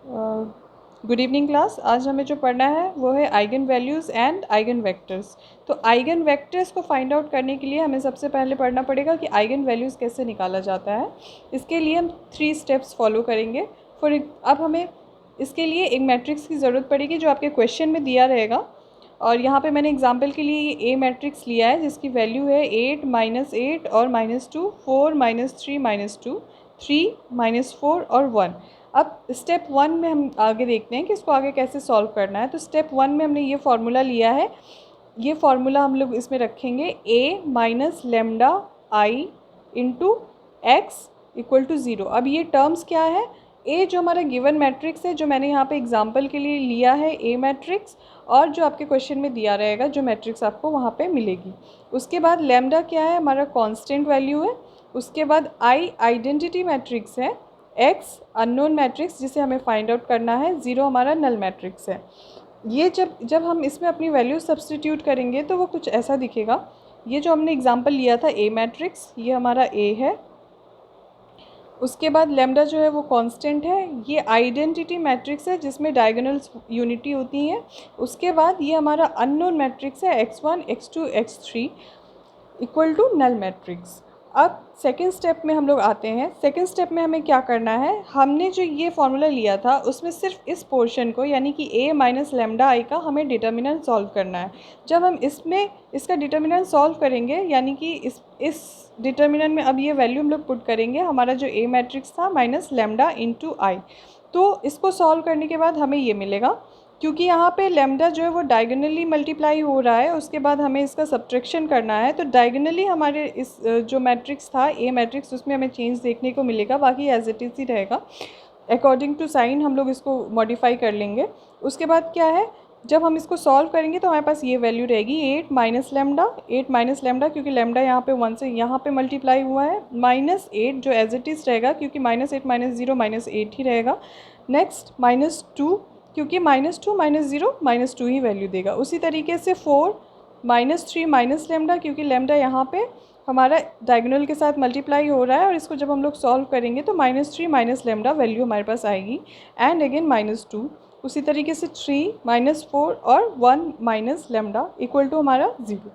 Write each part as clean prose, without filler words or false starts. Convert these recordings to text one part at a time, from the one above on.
Good evening class. आज हमें जो पढ़ना है वो है eigen values and eigen vectors. तो आइगन वेक्टर्स को फाइंड आउट करने के लिए हमें सबसे पहले पढ़ना पड़ेगा कि आइगन वैल्यूज़ कैसे निकाला जाता है। इसके लिए हम 3 स्टेप्स फॉलो करेंगे। अब हमें इसके लिए एक मैट्रिक्स की ज़रूरत पड़ेगी जो आपके क्वेश्चन में दिया रहेगा। और यहाँ पे मैंने एग्जांपल के लिए ये ए मैट्रिक्स लिया है जिसकी वैल्यू है 8 -8 और -2, 4 -3 -2, 3 -4 और 1। अब स्टेप 1 में हम आगे देखते हैं कि इसको आगे कैसे सॉल्व करना है। तो स्टेप 1 में हमने ये फार्मूला लिया है। ये फार्मूला हम लोग इसमें रखेंगे a minus lambda I into X equal to 0। अब ये टर्म्स क्या है? a जो हमारा गिवन मैट्रिक्स है, जो मैंने यहाँ पे एग्जांपल के लिए लिया है a मैट्रिक्स, और जो आपके क्वेश्चन में दिया रहेगा जो मैट्रिक्स आपको वहाँ पे मिलेगी। उसके बाद लेमडा क्या है? हमारा कांस्टेंट वैल्यू है। उसके बाद i आइडेंटिटी मैट्रिक्स है, x अननोन मैट्रिक्स जिसे हमें फाइंड आउट करना है, 0 हमारा नल मैट्रिक्स है। ये जब हम इसमें अपनी वैल्यू सब्स्टिट्यूट करेंगे तो वो कुछ ऐसा दिखेगा। ये जो हमने एग्जांपल लिया था a मैट्रिक्स, ये हमारा a है। उसके बाद लेमडा जो है वो कांस्टेंट है। ये आइडेंटिटी मैट्रिक्स है जिसमें डायगोनल्स यूनिटी होती हैं। उसके बाद ये हमारा अननोन मैट्रिक्स है x1 x2 x3 equal to null matrix. अब सेकेंड स्टेप में हम लोग आते हैं। सेकेंड स्टेप में हमें क्या करना है? हमने जो ये फार्मूला लिया था उसमें सिर्फ इस पोर्शन को, यानी कि a माइनस लेमडा आई का हमें डिटर्मिनेंट सॉल्व करना है। जब हम इसमें इसका डिटर्मिनेंट सॉल्व करेंगे, यानी कि इस डिटर्मिनेंट में अब ये वैल्यू हम लोग पुट करेंगे, हमारा जो a मैट्रिक्स था माइनस लेमडा इंटू आई। तो इसको सॉल्व करने के बाद हमें ये मिलेगा। क्योंकि यहाँ पे लेमडा जो है वो डायगोनली मल्टीप्लाई हो रहा है, उसके बाद हमें इसका सब्ट्रैक्शन करना है। तो डायगोनली हमारे इस जो मैट्रिक्स था ए मैट्रिक्स, उसमें हमें चेंज देखने को मिलेगा, बाकी एज इट इज़ ही रहेगा। अकॉर्डिंग टू साइन हम लोग इसको मॉडिफाई कर लेंगे। उसके बाद क्या है, जब हम इसको सॉल्व करेंगे तो हमारे पास ये वैल्यू रहेगी 8 माइनस लेमडा। 8 माइनस लेमडा क्योंकि लेमडा यहाँ पे 1 से यहाँ पे मल्टीप्लाई हुआ है, -8 जो एज इट इज़ रहेगा क्योंकि -8 -0 -8 ही रहेगा। नेक्स्ट -2 क्योंकि -2 -0 -2 ही वैल्यू देगा। उसी तरीके से 4 -3 माइनस लेमडा क्योंकि लेमडा यहाँ पे हमारा डायगोनल के साथ मल्टीप्लाई हो रहा है, और इसको जब हम लोग सॉल्व करेंगे तो -3 माइनस लेमडा वैल्यू हमारे पास आएगी, एंड अगेन -2। उसी तरीके से 3 -4 और 1 माइनस लेमडा इक्वल टू हमारा 0।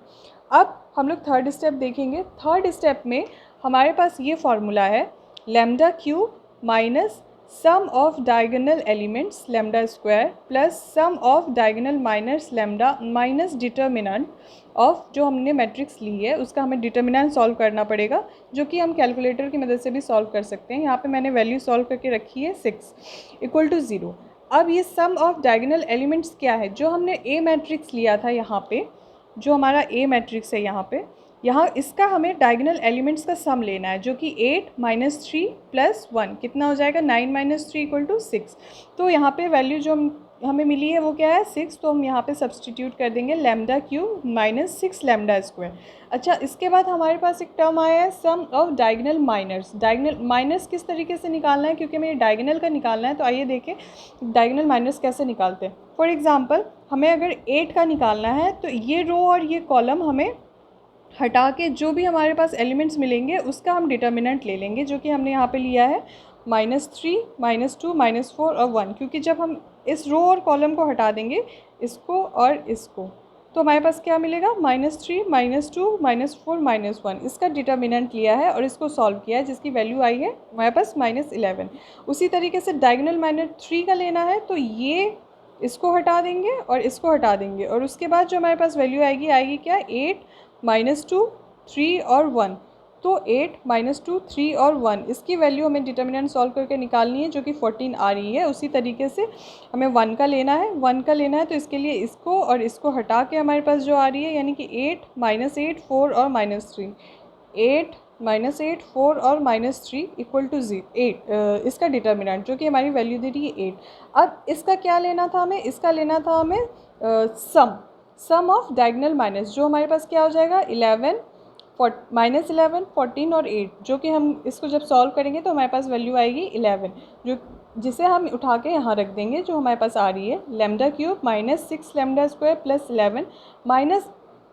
अब हम लोग थर्ड स्टेप देखेंगे। थर्ड स्टेप में हमारे पास ये फार्मूला है, lambda cube minus sum of diagonal elements lambda square plus sum of diagonal minus lambda minus determinant of जो हमने मैट्रिक्स ली है उसका हमें डिटर्मिनेंट सॉल्व करना पड़ेगा, जो कि हम कैलकुलेटर की मदद से भी सॉल्व कर सकते हैं। यहाँ पे मैंने वैल्यू सॉल्व करके रखी है 6 इक्वल टू 0। अब ये सम ऑफ डायगोनल एलिमेंट्स क्या है? जो हमने ए मैट्रिक्स लिया था यहाँ पे, जो हमारा ए मैट्रिक्स है यहाँ इसका हमें डायगोनल एलिमेंट्स का सम लेना है, जो कि 8 -3 + 1 कितना हो जाएगा? 9 - 3 = 6। तो यहाँ पे वैल्यू जो हमें मिली है वो क्या है? 6। तो हम यहाँ पे सब्सटीट्यूट कर देंगे lambda cube minus 6 lambda square. अच्छा, इसके बाद हमारे पास एक टर्म आया है sum of diagonal minors. Diagonal minus किस तरीके से निकालना है? क्योंकि हमें डायगोनल का निकालना है, तो आइए देखें डायगोनल माइनस कैसे निकालते हैं। फॉर एग्जाम्पल, हमें अगर 8 का निकालना है तो ये रो और ये कॉलम हमें हटा के जो भी हमारे पास एलिमेंट्स मिलेंगे उसका हम डिटर्मिनेंट ले लेंगे, जो कि हमने यहाँ पे लिया है -3 -2 -4 और 1। क्योंकि जब हम इस रो और कॉलम को हटा देंगे, इसको और इसको, तो हमारे पास क्या मिलेगा? -3 -2 -4 -1। इसका डिटर्मिनेंट लिया है और इसको सॉल्व किया है, जिसकी वैल्यू आई है हमारे पास -11। उसी तरीके से डायगोनल -3 का लेना है, तो ये इसको हटा देंगे और इसको हटा देंगे, और उसके बाद जो हमारे पास वैल्यू आएगी क्या? 8 -2 3 और 1। तो 8 -2 3 और 1, इसकी वैल्यू हमें डिटर्मिनेंट सॉल्व करके निकालनी है, जो कि 14 आ रही है। उसी तरीके से हमें 1 का लेना है, तो इसके लिए इसको और इसको हटा के हमारे पास जो आ रही है, यानी कि 8 -8 4 और -3, 8 -8 4 और -3 इक्वल टू 8, इसका डिटर्मिनेंट जो कि हमारी वैल्यू दे रही है 8। अब इसका क्या लेना था हमें? इसका लेना था हमें सम ऑफ डायगोनल माइनस, जो हमारे पास क्या हो जाएगा? 11 -11 14 और 8, जो कि हम इसको जब सॉल्व करेंगे तो हमारे पास वैल्यू आएगी 11, जो जिसे हम उठा के यहाँ रख देंगे, जो हमारे पास आ रही है lambda cube minus 6 lambda square plus 11 minus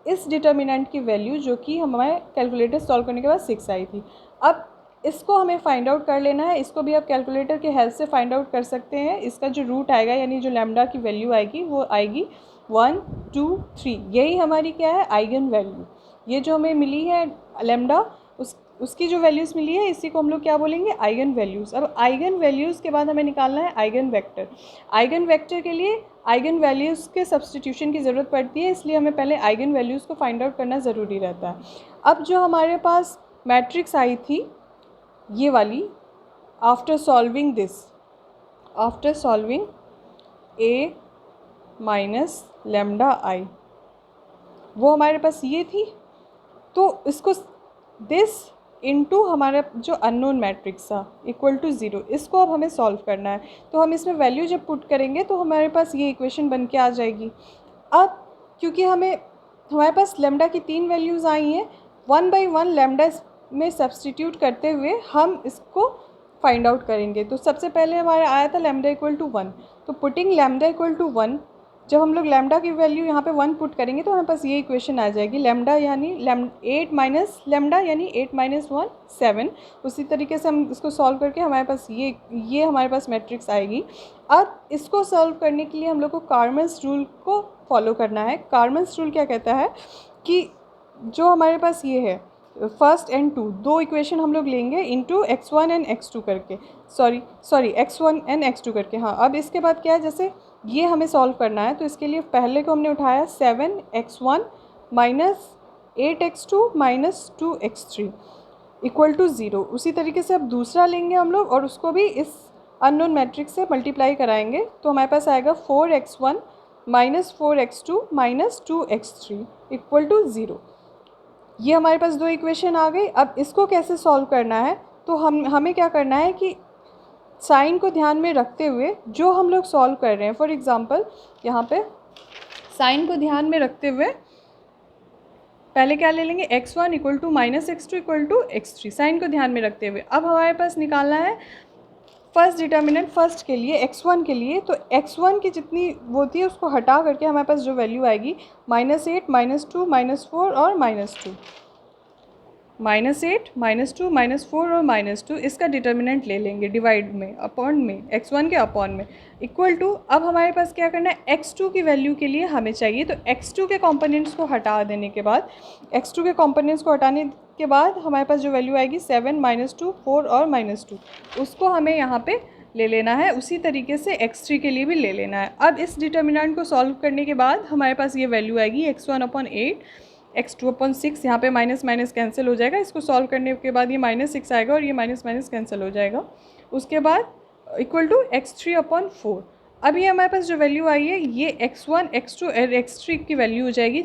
इस डिटर्मिनेंट की वैल्यू, जो कि हमारे कैलकुलेटर सॉल्व करने के बाद 6 आई थी। अब इसको हमें फाइंड आउट कर लेना है। इसको भी आप कैलकुलेटर के हेल्प से फाइंड आउट कर सकते हैं। इसका जो रूट आएगा यानी जो लैम्डा की वैल्यू आएगी वो आएगी 1 2 3। यही हमारी क्या है, आइगन वैल्यू। ये जो हमें मिली है लैम्डा, उसकी जो वैल्यूज़ मिली है इसी को हम लोग क्या बोलेंगे, आइगन वैल्यूज़। अब आइगन वैल्यूज़ के बाद हमें निकालना है आइगन वेक्टर। आइगन वेक्टर के लिए आइगन वैल्यूज़ के सब्स्टिट्यूशन की ज़रूरत पड़ती है, इसलिए हमें पहले आइगन वैल्यूज़ को फाइंड आउट करना ज़रूरी रहता है। अब जो हमारे पास मैट्रिक्स आई थी ये वाली, after solving this, after solving a minus lambda I, वो हमारे पास ये थी। तो इसको दिस इनटू हमारा जो अननोन मैट्रिक्स था इक्वल टू 0, इसको अब हमें सॉल्व करना है। तो हम इसमें वैल्यू जब पुट करेंगे तो हमारे पास ये इक्वेशन बन के आ जाएगी। अब क्योंकि हमारे पास लैम्डा की 3 वैल्यूज़ आई हैं, 1 बाई 1 लैम्डा में सब्सटीट्यूट करते हुए हम इसको फाइंड आउट करेंगे। तो सबसे पहले हमारा आया था लैम्डा इक्वल टू 1, तो पुटिंग लैम्डा इक्वल टू 1, जब हम लोग लैम्डा की वैल्यू यहाँ पे 1 पुट करेंगे तो हमारे पास ये इक्वेशन आ जाएगी। लैम्डा यानी 8 माइनस लैम्डा यानी 8 माइनस 1 7। उसी तरीके से हम इसको सॉल्व करके हमारे पास ये हमारे पास मैट्रिक्स आएगी। अब इसको सॉल्व करने के लिए हम लोग को कार्मन्स रूल को फॉलो करना है। कार्मन्स रूल क्या कहता है कि जो हमारे पास ये है फर्स्ट एंड टू, दो इक्वेशन हम लोग लेंगे इंटू x1 एंड x2 करके, सॉरी x1 एंड x2 करके। हाँ, अब इसके बाद क्या है, जैसे ये हमें सॉल्व करना है तो इसके लिए पहले को हमने उठाया 7x1 minus 8x2 minus 2x3 equal to 0। उसी तरीके से अब दूसरा लेंगे हम लोग और उसको भी इस अननोन मैट्रिक्स से मल्टीप्लाई कराएंगे तो हमारे पास आएगा 4x1 minus 4x2 minus 2x3 equal to 0। ये हमारे पास दो इक्वेशन आ गई। अब इसको कैसे सॉल्व करना है, तो हमें क्या करना है कि साइन को ध्यान में रखते हुए जो हम लोग सॉल्व कर रहे हैं, फॉर एग्जांपल यहाँ पे साइन को ध्यान में रखते हुए पहले क्या ले लेंगे, x1 equal to minus x2 equal to x3, sign को ध्यान में रखते हुए। अब हमारे पास निकालना है फर्स्ट डिटर्मिनेंट फर्स्ट के लिए x1 के लिए, तो x1 की जितनी वो होती है उसको हटा करके हमारे पास जो वैल्यू आएगी -8 -2 -4 और -2, -8 -2 -4 और -2, इसका डिटर्मिनेंट ले लेंगे डिवाइड में, अपॉन में, x1 के अपॉन में, इक्वल टू। अब हमारे पास क्या करना है, x2 की वैल्यू के लिए हमें चाहिए, तो x2 के कंपोनेंट्स को हटा देने के बाद, x2 के कंपोनेंट्स को हटाने के बाद हमारे पास जो वैल्यू आएगी 7 -2 4 और -2, उसको हमें यहाँ पे ले लेना है। उसी तरीके से x3 के लिए भी ले लेना है। अब इस डिटर्मिनेंट को सॉल्व करने के बाद हमारे पास ये वैल्यू आएगी x1/8 x2/6, यहाँ पे माइनस माइनस कैंसिल हो जाएगा। इसको सॉल्व करने के बाद ये -6 आएगा और ये माइनस माइनस कैंसिल हो जाएगा। उसके बाद इक्वल टू x3/4। अब ये हमारे पास जो वैल्यू आई है ये x1 x2 और x3 की वैल्यू हो जाएगी।